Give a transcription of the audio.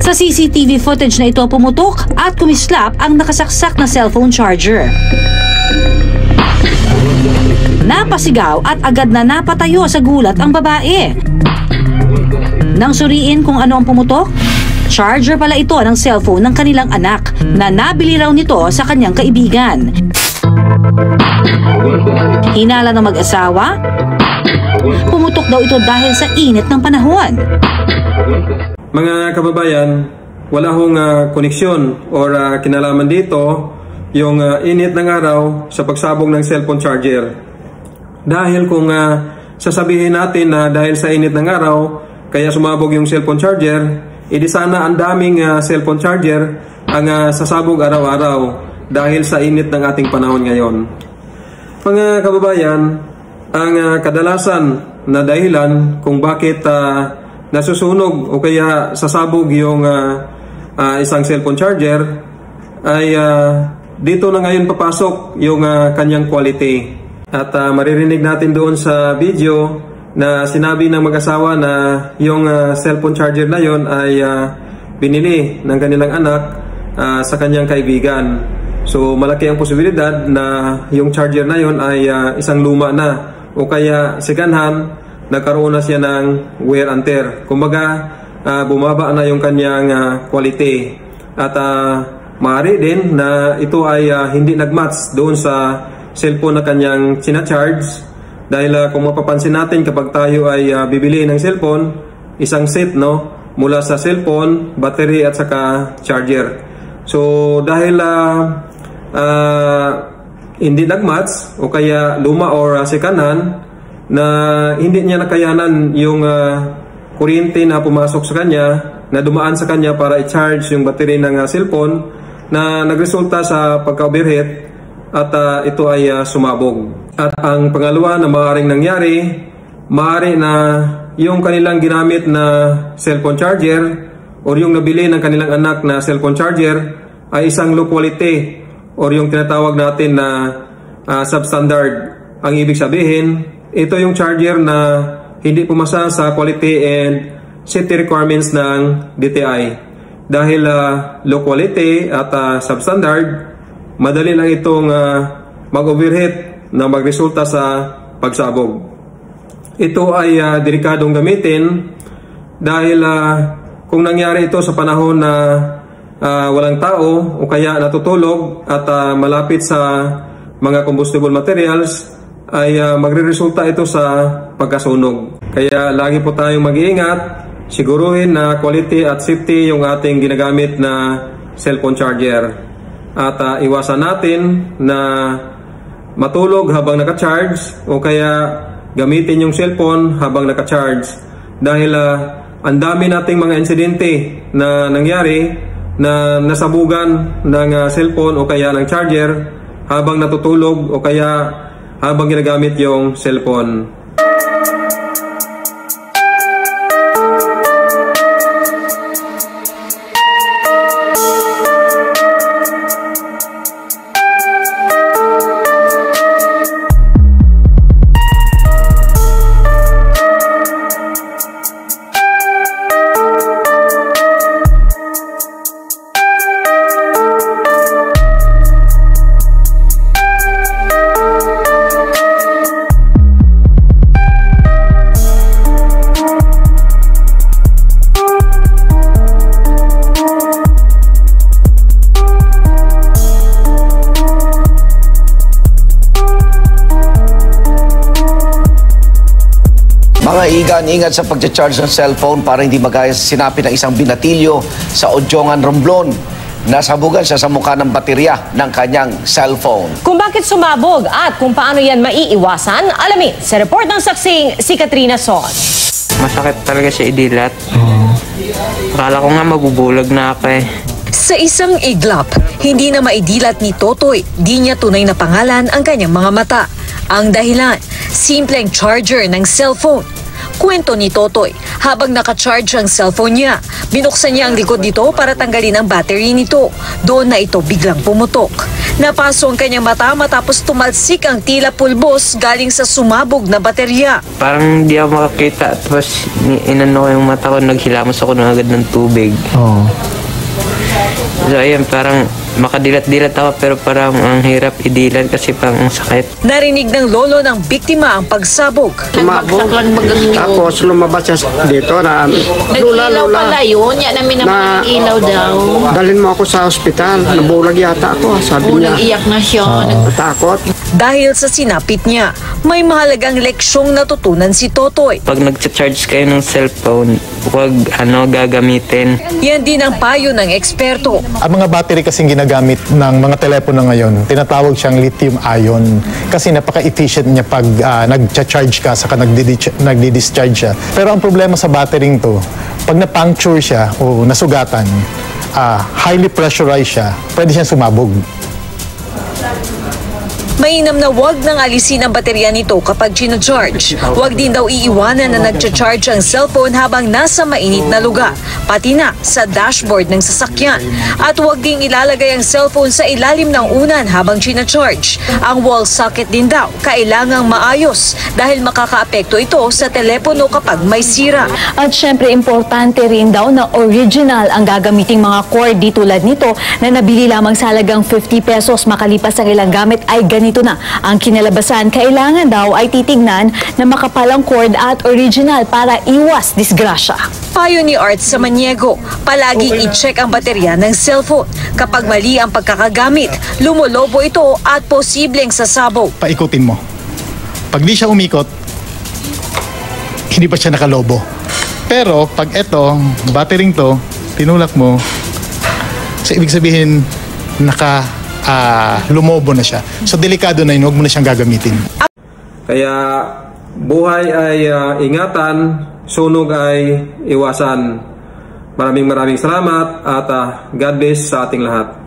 Sa CCTV footage na ito pumutok at kumislap ang nakasaksak na cellphone charger. Napasigaw at agad na napatayo sa gulat ang babae. Nang suriin kung ano ang pumutok, charger pala ito ng cellphone ng kanilang anak na nabili raw nito sa kanyang kaibigan. Hinala ng mag-asawa, pumutok daw ito dahil sa init ng panahon. Mga kababayan, wala hong koneksyon or kinalaman dito yung init ng araw sa pagsabog ng cellphone charger. Dahil kung sasabihin natin na dahil sa init ng araw kaya sumabog yung cellphone charger, edi sana ang daming cellphone charger ang sasabog araw-araw dahil sa init ng ating panahon ngayon. Mga kababayan, ang kadalasan na dahilan kung bakit nasusunog o kaya sasabog yung isang cellphone charger ay dito na ngayon papasok yung kanyang quality. At maririnig natin doon sa video na sinabi ng mag-asawa na yung cellphone charger na yon ay binili ng kanilang anak sa kanyang kaibigan. So malaki ang posibilidad na yung charger na yon ay isang luma na o kaya second hand, nagkaroon na siya ng wear and tear. Kumbaga, bumaba na yung kanyang quality. At maaari din na ito ay hindi nagmatch doon sa cellphone na kanyang sinacharge. Dahil kung mapapansin natin kapag tayo ay bibili ng cellphone, isang set mula sa cellphone, battery at saka charger. So dahil hindi nagmatch o kaya luma or second hand, na hindi niya nakayanan yung kuryente na pumasok sa kanya, na dumaan sa kanya para i-charge yung battery ng cellphone, na nagresulta sa pagka-overheat at ito ay sumabog. At ang pangalawa na maaaring nangyari, maaari na yung kanilang ginamit na cellphone charger o yung nabili ng kanilang anak na cellphone charger ay isang low quality o yung tinatawag natin na substandard. Ang ibig sabihin, ito yung charger na hindi pumasa sa quality and safety requirements ng DTI. Dahil low quality at substandard, madali lang itong mag-overheat na magresulta sa pagsabog. Ito ay delikadong gamitin dahil kung nangyari ito sa panahon na walang tao o kaya natutulog at malapit sa mga combustible materials, ay magre-resulta ito sa pagkasunog. Kaya lagi po tayong mag-iingat, siguruhin na quality at safety yung ating ginagamit na cellphone charger. At iwasan natin na matulog habang naka-charge o kaya gamitin yung cellphone habang naka-charge. Dahil ang dami nating mga insidente na nangyari na nasabugan ng cellphone o kaya ng charger habang natutulog o kaya habang ginagamit yung cellphone. Ingat sa pag-charge ng cellphone para hindi magaya sa sinapi ng isang binatilyo sa Odjongan, Romblon. Nasabugan siya sa mukha ng baterya ng kanyang cellphone. Kung bakit sumabog at kung paano yan maiiwasan, alamin sa report ng saksing si Katrina Son. Masakit talaga siya idilat. Akala ko nga mabubulag na ako eh. Sa isang iglap, hindi na maidilat ni Totoy, di niya tunay na pangalan ang kanyang mga mata. Ang dahilan, simpleng charger ng cellphone. Kwento ni Totoy, habang naka-charge ang cellphone niya, binuksan niya ang likod nito para tanggalin ang battery nito. Doon na ito biglang pumutok. Napaso ang kanyang mata matapos tumalsik ang tila pulbos galing sa sumabog na baterya. Parang hindi ako makakita. Tapos inano ko yung mata ko, naghilamos ako na agad ng tubig. So ayun, parang makadilat-dilat ako pero parang ang hirap idilat kasi parang ang sakit. Narinig ng lolo ng biktima ang pagsabog. Tumabog, tapos lumabas siya dito na Nag-ilaw pala yun. Yan namin naman nag-ilaw daw. dalhin mo ako sa ospital. Nabulag yata ako, sabi niya. Nag-iyak na siya. Natakot. Dahil sa sinapit niya, may mahalagang leksyong natutunan si Totoy. Pag nag-charge kayo ng cellphone, huwag gagamitin. Yan din ang payo ng eksperto. Ang mga battery kasing ginagamit ng mga telepono ngayon, tinatawag siyang lithium-ion kasi napaka-efficient niya pag nag-charge ka saka nagdi-discharge siya. Pero ang problema sa battery to, pag na-puncture siya o nasugatan, highly pressurized siya, pwede siyang sumabog. Mainam na wag nang alisin ang baterya nito kapag charge. Wag din daw iiwanan na nagcha-charge ang cellphone habang nasa mainit na lugar, pati na sa dashboard ng sasakyan. At wag ding ilalagay ang cellphone sa ilalim ng unan habang charge. Ang wall socket din daw kailangang maayos dahil makakaapekto ito sa telepono kapag may sira. At syempre, importante rin daw na original ang gagamiting mga cord di tulad nito na nabili lamang sa halagang 50 pesos makalipas ang ilang gamit ay ganito na ang kinalabasan. Kailangan daw ay titignan na makapalang cord at original para iwas disgrasya. Payo ni Art Samaniego, palaging i-check ang baterya ng cellphone. Kapag mali ang pagkakagamit, lumolobo ito at posibleng sasabog. Paikutin mo. Pag di siya umikot, hindi pa siya nakalobo. Pero pag ito, battery to, tinulak mo, so ibig sabihin, lumobo na siya. So delikado na yun, huwag mo na siyang gagamitin. Kaya buhay ay ingatan, sunog ay iwasan. Maraming salamat at God bless sa ating lahat.